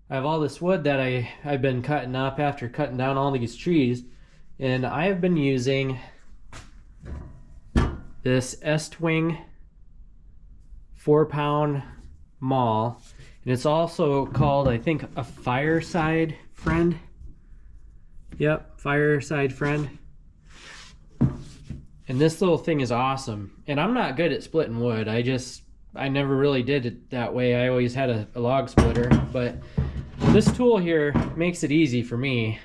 I have all this wood that I've been cutting up after cutting down all these trees, and I have been using this Estwing 4-pound maul, and it's also called, I think, a Fireside Friend. Yep, Fireside Friend. And this little thing is awesome. And I'm not good at splitting wood. I never really did it that way. I always had a log splitter, but this tool here makes it easy for me.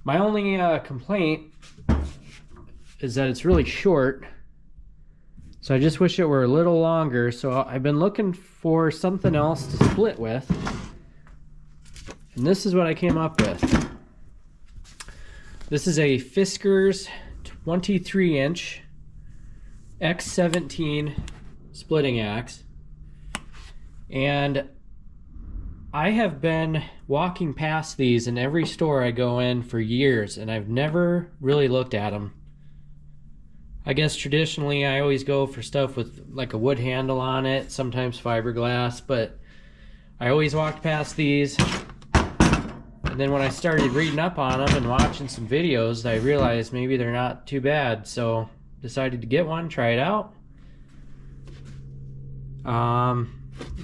My only complaint is that it's really short. So I just wish it were a little longer. So I've been looking for something else to split with. And this is what I came up with. This is a Fiskars 23-inch X17 splitting axe. And I have been walking past these in every store I go in for years, and I've never really looked at them. I guess traditionally I always go for stuff with like a wood handle on it, sometimes fiberglass, but I always walked past these. And then when I started reading up on them and watching some videos, I realized maybe they're not too bad, so decided to get one, try it out.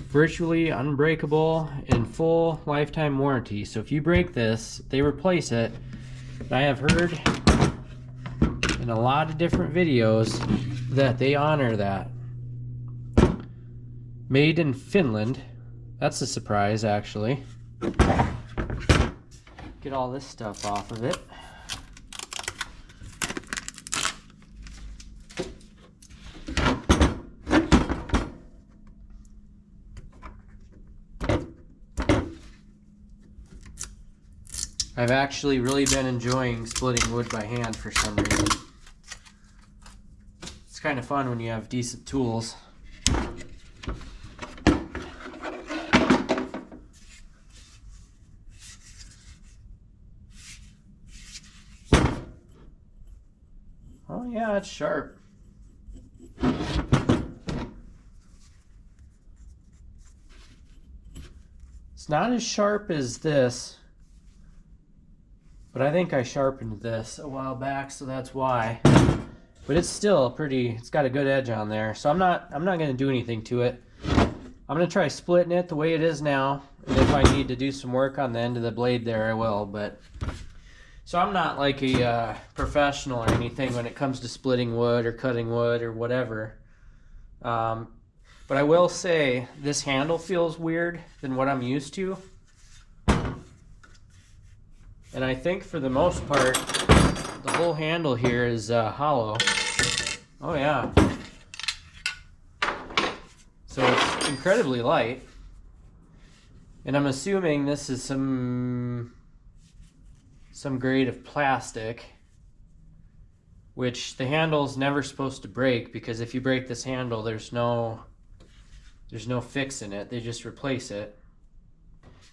Virtually unbreakable and full lifetime warranty. So if you break this, they replace it. I have heard in a lot of different videos that they honor that. Made in Finland. That's a surprise, actually. Get all this stuff off of it. I've actually really been enjoying splitting wood by hand for some reason. It's kind of fun when you have decent tools. Oh yeah, it's sharp. It's not as sharp as this, but I think I sharpened this a while back, so that's why. But it's still it's got a good edge on there. So I'm not gonna do anything to it. I'm gonna try splitting it the way it is now. And if I need to do some work on the end of the blade there, I will, but so I'm not like a professional or anything when it comes to splitting wood or cutting wood or whatever. But I will say this handle feels weird than what I'm used to. And I think for the most part, the whole handle here is hollow. Oh yeah. So it's incredibly light. And I'm assuming this is some grade of plastic, which the handle's never supposed to break, because if you break this handle, there's no fixing it. They just replace it.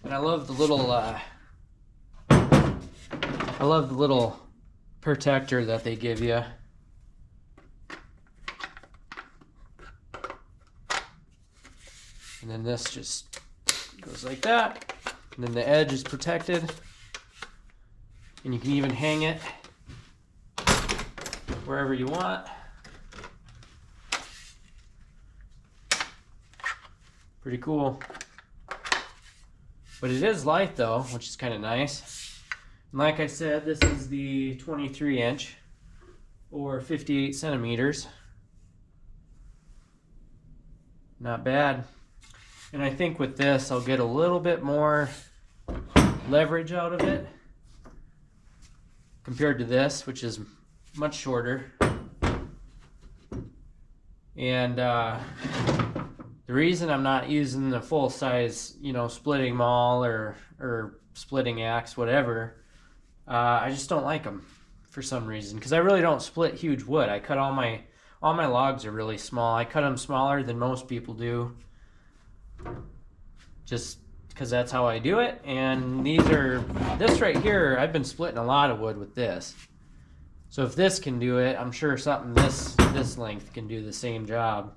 And I love the little protector that they give you. And then this just goes like that. And then the edge is protected. And you can even hang it wherever you want. Pretty cool. But it is light though, which is kind of nice. And like I said, this is the 23-inch or 58 centimeters. Not bad. And I think with this, I'll get a little bit more leverage out of it compared to this, which is much shorter. And the reason I'm not using the full size, splitting maul or splitting axe, whatever, I just don't like them for some reason, because I really don't split huge wood. I cut all my logs are really small. I cut them smaller than most people do, just because that's how I do it. And this right here, I've been splitting a lot of wood with this. So if this can do it, I'm sure something this length can do the same job.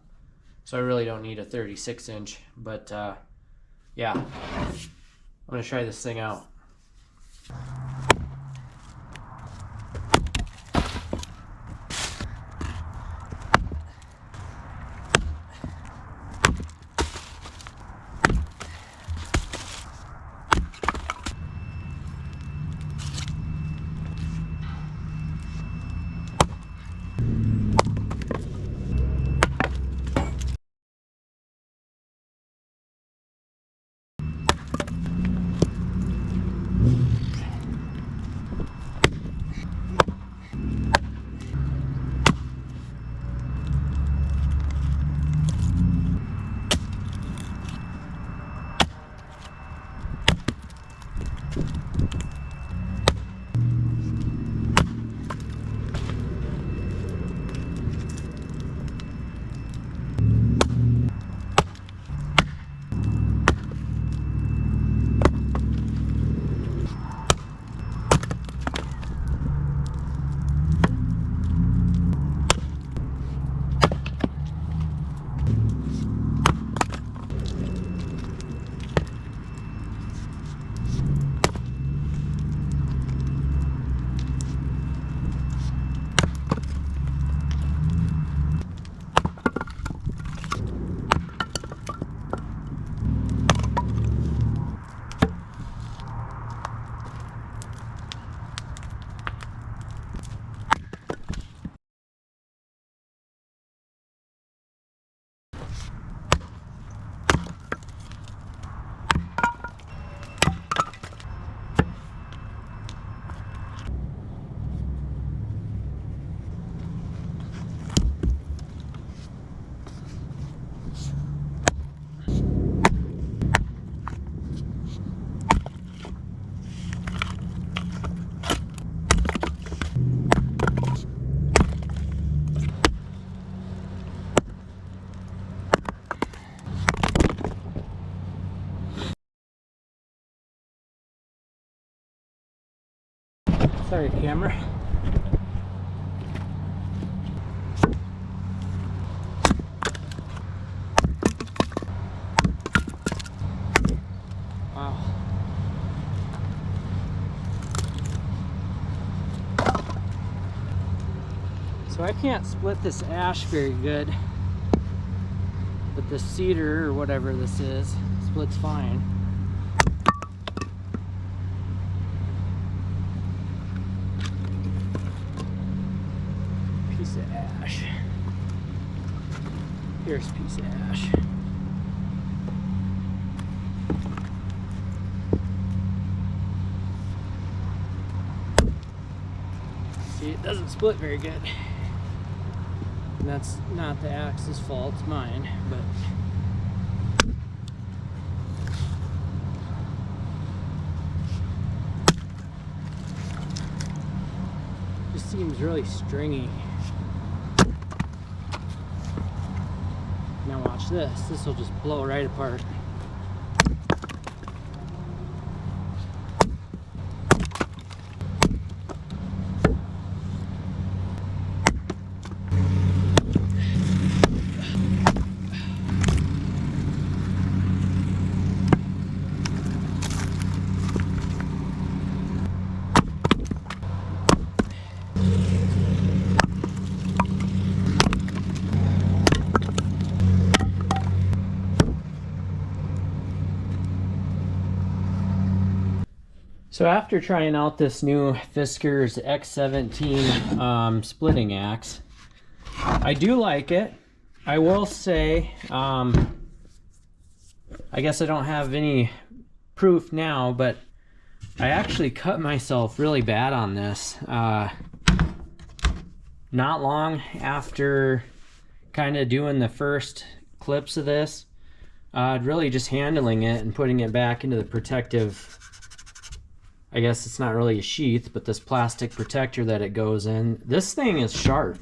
So I really don't need a 36-inch, but yeah. gonna try this thing out. Sorry, camera. Wow. So I can't split this ash very good, but the cedar or whatever this is splits fine. Piece of ash. Here's a piece of ash. See, it doesn't split very good. And that's not the axe's fault, it's mine, but just seems really stringy. Now watch this. This will just blow right apart. So after trying out this new Fiskars X17 splitting axe, I do like it. I will say, I guess I don't have any proof now, but I actually cut myself really bad on this. Not long after kind of doing the first clips of this, really just handling it and putting it back into the protective, I guess it's not really a sheath, but this plastic protector that it goes in. This thing is sharp.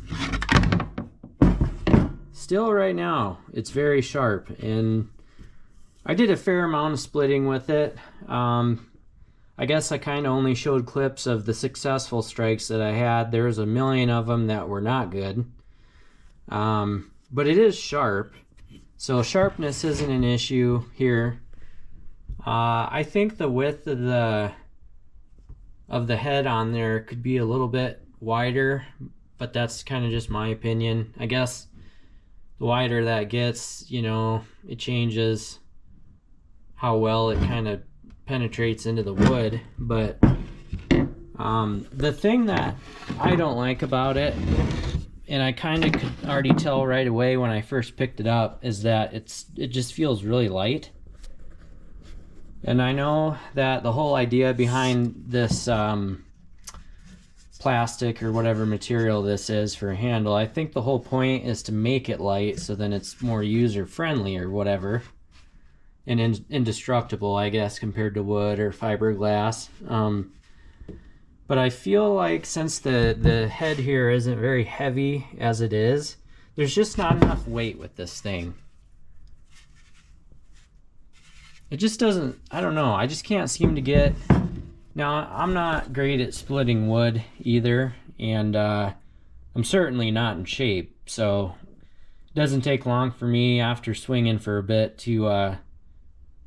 Still right now, it's very sharp, and I did a fair amount of splitting with it. I guess I kind of only showed clips of the successful strikes that I had. There's a million of them that were not good. But it is sharp, so sharpness isn't an issue here. I think the width of the head on there could be a little bit wider, but that's kind of just my opinion. I guess the wider that gets, you know, it changes how well it kind of penetrates into the wood. But the thing that I don't like about it, and I kind of could already tell right away when I first picked it up, is that it just feels really light. And I know that the whole idea behind this plastic or whatever material this is for a handle, I think the whole point is to make it light so then it's more user friendly or whatever, and indestructible, I guess, compared to wood or fiberglass. But I feel like since the head here isn't very heavy as it is, there's just not enough weight with this thing. It just doesn't, I don't know, I just can't seem to get. Now, I'm not great at splitting wood either, and I'm certainly not in shape, so it doesn't take long for me after swinging for a bit to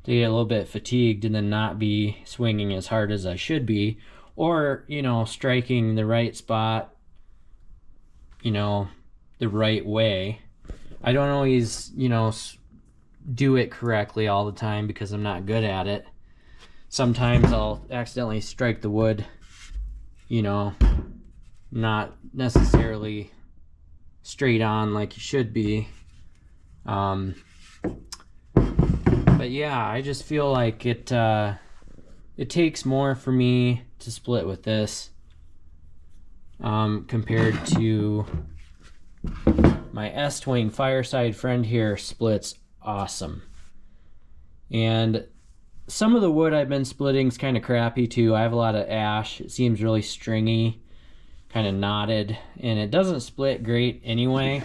get a little bit fatigued and then not be swinging as hard as I should be, or, you know, striking the right spot, you know, the right way. I don't always, you know, do it correctly all the time because I'm not good at it. Sometimes I'll accidentally strike the wood, you know, not necessarily straight on like you should be. But yeah, I just feel like it takes more for me to split with this compared to my S-Twing Fireside friend here. Splits awesome. And some of the wood I've been splitting is kind of crappy too. I have a lot of ash. It seems really stringy, kind of knotted, and it doesn't split great anyway.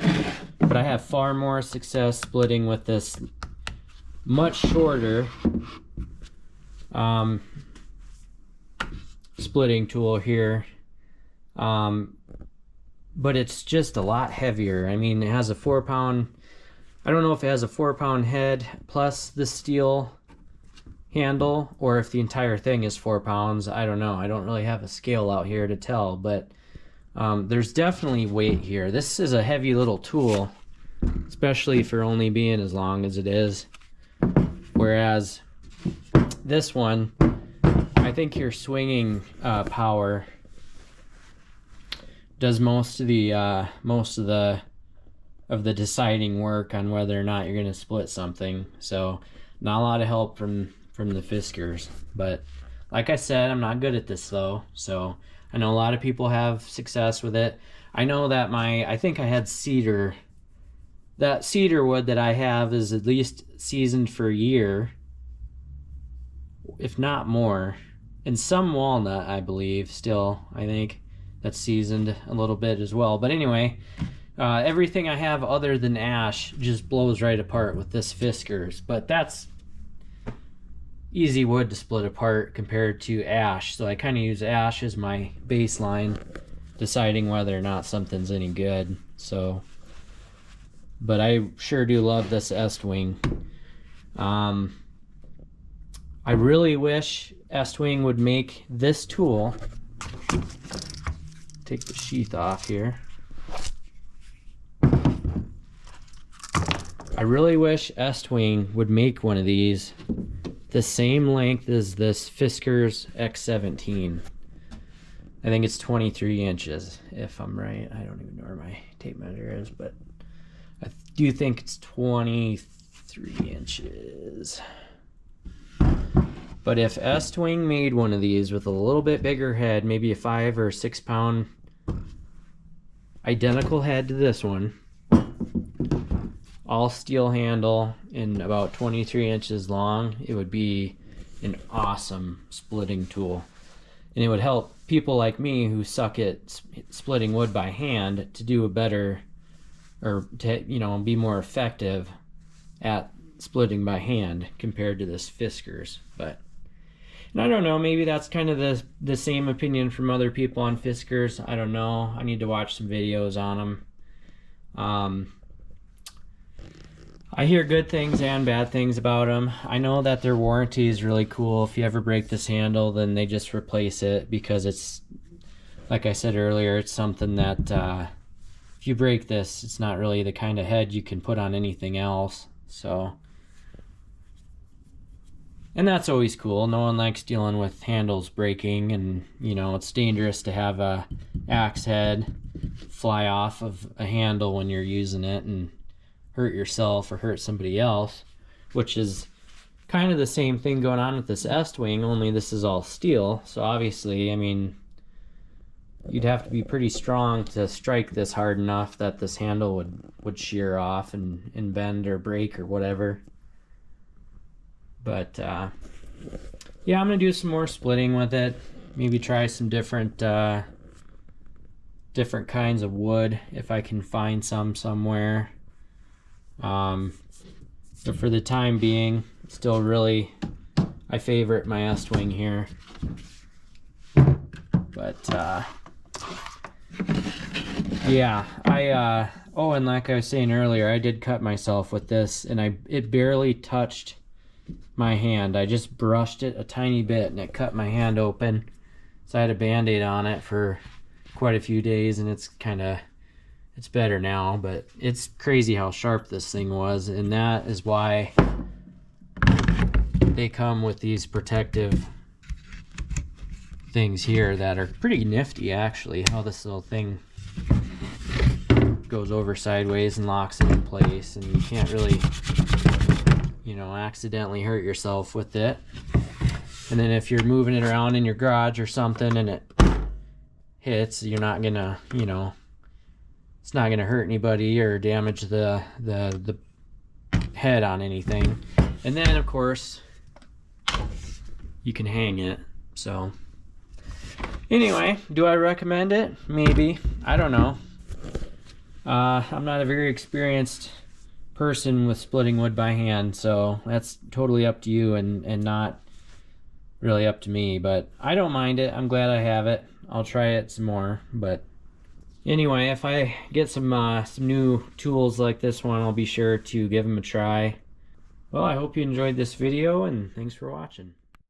But I have far more success splitting with this much shorter splitting tool here. But it's just a lot heavier. I mean, it has a 4-pound, I don't know if it has a 4-pound head plus the steel handle, or if the entire thing is 4 pounds. I don't know. I don't really have a scale out here to tell, but there's definitely weight here. This is a heavy little tool, especially for only being as long as it is. Whereas this one, I think your swinging power does most of the deciding work on whether or not you're going to split something. So not a lot of help from the Fiskars. But like I said, I'm not good at this though, so I know a lot of people have success with it. I know that I think I had cedar. That cedar wood that I have is at least seasoned for a year, if not more. And some walnut, I believe, still, I think that's seasoned a little bit as well. But anyway, everything I have other than ash just blows right apart with this Fiskars. But that's easy wood to split apart compared to ash, so I kind of use ash as my baseline, deciding whether or not something's any good. So, but I sure do love this S-Twing. I really wish S-Twing would make this tool. Take the sheath off here. I really wish S-Twing would make one of these the same length as this Fiskars X17. I think it's 23 inches, if I'm right. I don't even know where my tape measure is, but I do think it's 23 inches. But if S-Twing made one of these with a little bit bigger head, maybe a 5 or 6 pound identical head to this one, all steel handle and about 23 inches long, it would be an awesome splitting tool. And it would help people like me who suck at splitting wood by hand to do a better, or to, you know, be more effective at splitting by hand compared to this Fiskars. But, and I don't know, maybe that's kind of the same opinion from other people on Fiskars. I don't know. I need to watch some videos on them. I hear good things and bad things about them. I know that their warranty is really cool. If you ever break this handle, then they just replace it, because it's, like I said earlier, it's something that if you break this, it's not really the kind of head you can put on anything else. So, and that's always cool. No one likes dealing with handles breaking, and you know, it's dangerous to have a axe head fly off of a handle when you're using it and hurt yourself or hurt somebody else, which is kind of the same thing going on with this Estwing, only this is all steel. So obviously, I mean, you'd have to be pretty strong to strike this hard enough that this handle would shear off and bend or break or whatever. But yeah, I'm gonna do some more splitting with it. Maybe try some different kinds of wood if I can find some somewhere. But for the time being, still really, I favorite my Estwing here. But yeah, oh, and like I was saying earlier, I did cut myself with this, and it barely touched my hand. I just brushed it a tiny bit and it cut my hand open. So I had a band-aid on it for quite a few days, and it's better now, but it's crazy how sharp this thing was, and that is why they come with these protective things here that are pretty nifty, actually, how this little thing goes over sideways and locks it in place, and you can't really, you know, accidentally hurt yourself with it. And then if you're moving it around in your garage or something and it hits, you're not gonna, you know, it's not gonna hurt anybody or damage the head on anything. And then of course you can hang it. So anyway, do I recommend it? Maybe. I don't know. I'm not a very experienced person with splitting wood by hand, so that's totally up to you and not really up to me, but I don't mind it. I'm glad I have it. I'll try it some more. But anyway, if I get some new tools like this one, I'll be sure to give them a try. Well, I hope you enjoyed this video, and thanks for watching.